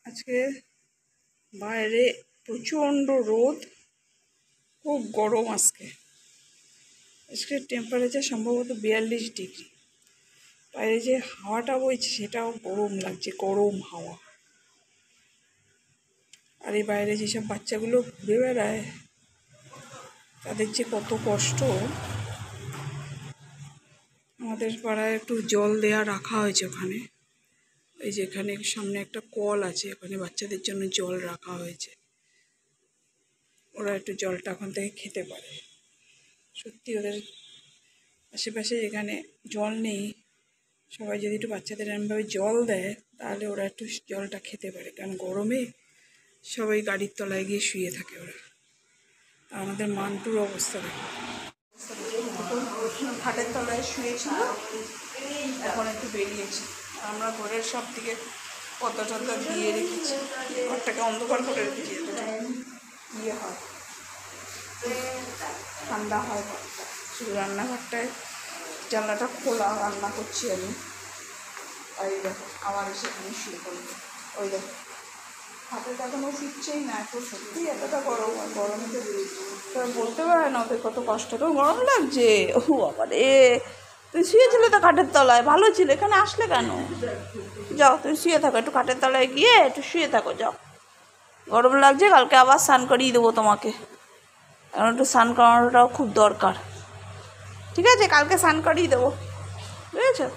আজকে বাইরে প্রচণ্ড রোদ, খুব গরম। আজকে টেম্পারেচার সম্ভবত 42 ডিগ্রি। বাইরে যে হাওয়াটা বইছে সেটাও গরম লাগছে, গরম হাওয়া। আর এই বাইরে যেসব বাচ্চাগুলো ঘুরে বেড়ায় তাদের যে কত কষ্ট। আমাদের পাড়ায় একটু জল দেয়া রাখা হয়েছে ওখানে, এই যে এখানে সামনে একটা কল আছে, ওখানে বাচ্চাদের জন্য জল রাখা হয়েছে। ওরা একটু জলটা ওখান থেকে খেতে পারে। সত্যি ওদের আশেপাশে যেখানে জল নেই, সবাই যদি একটু বাচ্চাদের এমনভাবে জল দেয় তাহলে ওরা একটু জলটা খেতে পারে। কারণ গরমে সবাই গাড়ির তলায় গিয়ে শুয়ে থাকে ওরা। আর আমাদের মান্টুর অবস্থা দেখো, খাটের তলায় শুয়েছিল, এখন একটু বেরিয়েছে। আমরা ঘরের সব দিকে পর্দা টর্দা দিয়ে রেখেছি, ঘরটাকে অন্ধকার করে রেখেছি যাতে ইয়ে হয়, ঠান্ডা হয় ঘরটা। শুধু রান্নাঘরটায় জানলাটা খোলা, রান্না করছি আমি। ওই দেখো আবার সেখানে শুয়ে পড়বে। ওই দেখো হাতেটা এখনও ফিরছেই না, এখন সত্যি এতটা গরম। আর গরমে তো বলতে পারে না ওদের কত কষ্ট। তো গরম লাগছে। ও আবারে তুই শুয়েছিলে তো কাঠের তলায়, ভালো ছিল, এখানে আসলে কেন? যাও তুমি শুয়ে থাকো, একটু কাঠের তলায় গিয়ে একটু শুয়ে থাকো, যাও। গরম লাগছে, কালকে আবার স্নান করিয়ে দেবো তোমাকে। এখন একটু স্নান করানোটাও খুব দরকার। ঠিক আছে, কালকে স্নান করিয়ে দেবো, বুঝেছো?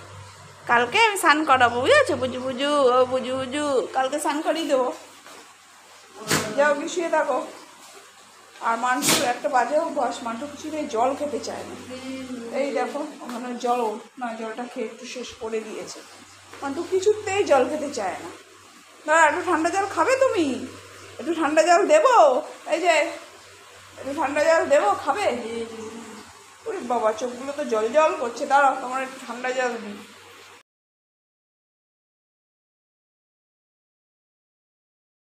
কালকে আমি স্নান করাবো, বুঝেছো? বুঝু বুঝু, ও বুঝু বুঝু, কালকে স্নান করিয়ে দেবো। যাও কি শুয়ে থাকো। আর মান্টু একটা বাজে অভ্যাস, মান্টু কিছুতেই জল খেতে চায় না। এই দেখো ওখানে জল না, জলটা খেয়ে একটু শেষ করে দিয়েছে। মান্টু কিছুতেই জল খেতে চায় না। দাঁড়া, একটু ঠান্ডা জল খাবে তুমি? একটু ঠান্ডা জল দেবো? এই যে একটু ঠান্ডা জল দেবো, খাবে? ওরে বাবা, চোখগুলো তো জল জল করছে। দাঁড়াও, তোমার একটু ঠান্ডা জল দিই।